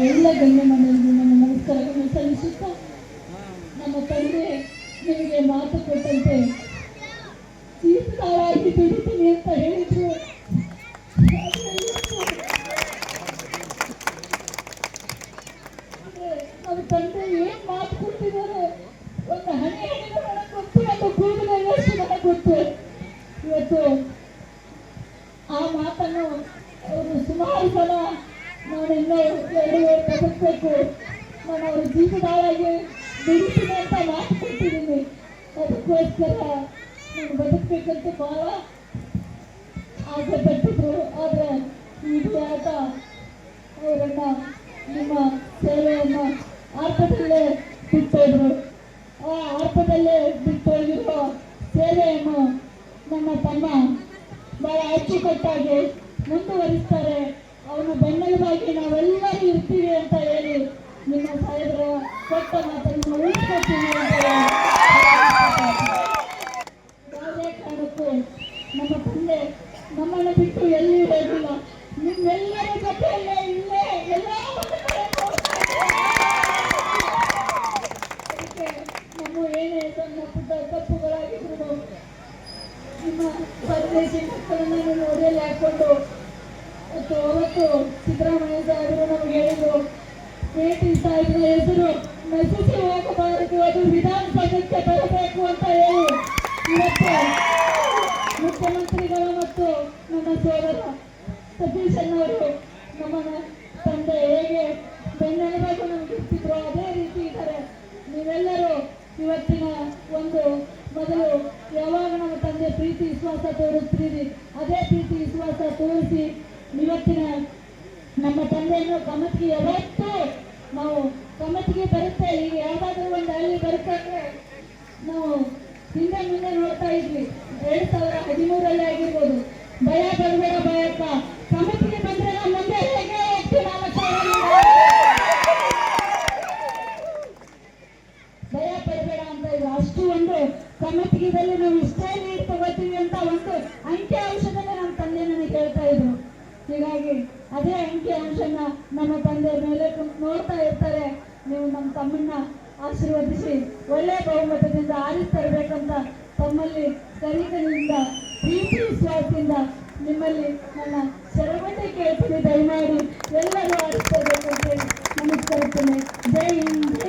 ಎಲ್ಲ ಗಣ್ಯ ಮನೆಯಲ್ಲಿ ನಮ್ಮ ನಮಸ್ಕಾರಗಳನ್ನು ಸಲ್ಲಿಸುತ್ತಾ ನಮ್ಮ ತಂದೆ ನಿಮಗೆ ಮಾತು ಕೊಟ್ಟಂತೆ ಜೀವಿತಾಳಾಗಿ ದುಡಿತೀನಿ ಅಂತ ಹೇಳಿದ್ರು. ನಮ್ಮ ತಂದೆ ಏನ್ ಮಾತು ಕೊಟ್ಟಿದ್ದಾರೆ, ಒಂದು ಹಣೆ ನನಗೆ ಗೊತ್ತು, ಒಂದು ಕೂದಲು ಎಷ್ಟು ನನಗೆ ಗೊತ್ತು. ಇವತ್ತು ಆ ಮಾತನ್ನು ಅವರು ಸುಮಾರು ಸಲ ನಾನು ಇನ್ನೂ 2 ವರ್ಷ ಬದುಕಬೇಕು, ನಾನು ಅವ್ರ ಜೀವದಾಳಾಗಿ ದುಡಿತೀನಿ ಅಂತ ಮಾತು ಕೊಟ್ಟಿದ್ದೀನಿ. ಅದಕ್ಕೋಸ್ಕರ ನಾನು ಬದುಕಬೇಕಂತ ಬಹಳ ಆಸೆ ಪಟ್ಟಿದ್ರು. ಆದರೆ ಈಗ ಆತ ಅವರನ್ನ ನಿಮ್ಮ ಸೇವೆಯನ್ನು ಆರ್ಥದಲ್ಲೇ ಬಿಟ್ಟೋದ್ರು. ಆ ಆರ್ಥದಲ್ಲೇ ಬಿಟ್ಟೋಗಿರೋ ಸೇವೆಯನ್ನು ನನ್ನ ತಮ್ಮ ಬಹಳ ಅಚ್ಚುಕಟ್ಟಾಗಿ ಮುಂದುವರಿಸ್ತಾರೆ. ಅವನ ಬೆನ್ನೆಲುಬಾಗಿ ನಾವೆಲ್ಲರೂ ಇರ್ತೀವಿ ಅಂತ ಹೇಳಿ ನಿಮ್ಮ ಸಾಹೇಬರ ಕೊಟ್ಟ ಮಾತನ್ನು ಉಳಿಸ್ಕೊಳ್ತೀವಿ ಅಂತ ಯಾವುದೇ ಕಾರಣಕ್ಕೂ ನಮ್ಮ ತಂದೆ ನಮ್ಮನ್ನು ಬಿಟ್ಟು ಎಲ್ಲಿ ಹೋಗಿಲ್ಲ. ನಿಮ್ಮೆಲ್ಲರ ಜೊತೆಯಲ್ಲೇ ಇಲ್ಲೇ ಎಲ್ಲ ಅದಕ್ಕೆ ನಮ್ಮ ಏನೇ ಸಣ್ಣ ಪುಟ್ಟ ತಪ್ಪುಗಳಾಗಿದ್ರು ನಿಮ್ಮ ಪರದೇಶಿ ಮಕ್ಕಳನ್ನು ನೋಡಿಯಲ್ಲಿ ಹಾಕೊಂಡು ಅವತ್ತು ಸಿದ್ದರಾಮಯ್ಯ ಸಾಹೇಬರು ನಮಗೆ ಹೇಳಿದ್ರು, ಭೇಟಿ ಸಾಹೇಬರ ಹೆಸರು ನಶಿಸಿ ಹೋಗಬಾರದು, ಅದು ವಿಧಾನಸಭೆಗೆ ಬರಬೇಕು ಅಂತ ಹೇಳಿ ಇವತ್ತು ಮುಖ್ಯಮಂತ್ರಿಗಳು ಮತ್ತು ನನ್ನ ಸೋದರ ಸತೀಶ್ ಅವರು ನಮ್ಮ ತಂದೆ ಹೇಗೆ ಬೆನ್ನೆಲುಬಾಗಿ ನಮ್ಗೆ ಇರ್ತಿದ್ರು ಅದೇ ರೀತಿ ಇದ್ದಾರೆ. ನೀವೆಲ್ಲರೂ ಇವತ್ತಿನ ಒಂದು ಮೊದಲು ಯಾವಾಗ ನಮ್ಮ ತಂದೆ ಪ್ರೀತಿ ವಿಶ್ವಾಸ ತೋರಿಸ್ತೀರಿ ಅದೇ ಪ್ರೀತಿ ವಿಶ್ವಾಸ ತೋರಿಸಿ ಇವತ್ತಿನ ನಮ್ಮ ತಂದೆಯನ್ನು ಕಮತಿಗೆ ಯಾವತ್ತೂ ನಾವು ಕಮತಿಗೆ ಬರುತ್ತೆ. ಈಗ ಯಾವ್ದಾದ್ರು ಒಂದು ಹಳ್ಳಿ ಬರ್ತಂದ್ರೆ ನಾವು ಹಿಂದೆ ಮುಂದೆ ನೋಡ್ತಾ ಇದ್ವಿ. 2013 ಆಗಿರ್ಬೋದು, ಭಯ ಬರಬೇಡ ಭಯಕ್ಕ, ಕಮತಿಗೆ ಬಂದ್ರೆ ನಾವು ಮುಂದೆ ಹೇಗೆ ಹೋಗ್ತೀವಿ, ಭಯ ಪಡಬೇಡ ಅಂತ ಇದ್ರು. ಅಷ್ಟು ಒಂದು ಕಮತಿಗೆದಲ್ಲಿ ನಾವು ಇಷ್ಟೇ ನೀರು ತಗೋತೀವಿ ಅಂತ ಒಂದು ಅಂಕಿ ಅಂಶದಲ್ಲಿ ನಮ್ಮ ತಂದೆ ನನಗೆ ಹೇಳ್ತಾ ಇದ್ರು. ಹೀಗಾಗಿ ಅದೇ ಅಂಕಿ ಅಂಶನ ನಮ್ಮ ತಂದೆ ಮೇಲೆ ನೋಡ್ತಾ ಇರ್ತಾರೆ. ನೀವು ನಮ್ಮ ತಮ್ಮನ್ನ ಆಶೀರ್ವದಿಸಿ ಒಳ್ಳೆಯ ಬಹುಮತದಿಂದ ಆರಿಸ್ತರಬೇಕಂತ ತಮ್ಮಲ್ಲಿ ಕರಿಕರಿಂದ ಪ್ರೀತಿ ವಿಶ್ವಾಸದಿಂದ ನಿಮ್ಮಲ್ಲಿ ನನ್ನ ಶರವಟ್ಟೆ ಕೇಳ್ತೀನಿ. ದಯಮಾಡಿ ಎಲ್ಲರೂ ಆರಿಸ್ತರಬೇಕಂತ ನಮಸ್ಕರಿಸ್ತೇನೆ. ಜೈ ಹಿಂದ್.